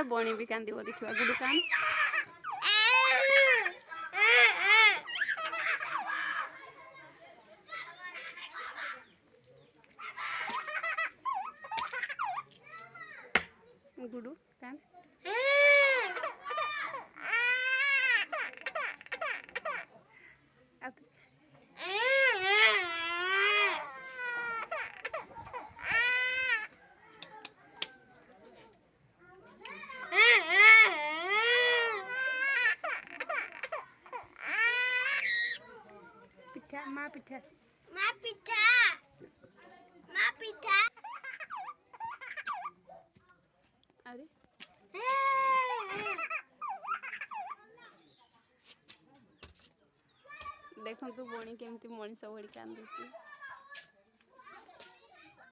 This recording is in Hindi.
हेले बणी भी कांदिबो देखिबा गुडू कान गुडू कान पिठा माँ पिठा अरे देखो तू बणी केमती मनीष भली कांदुची।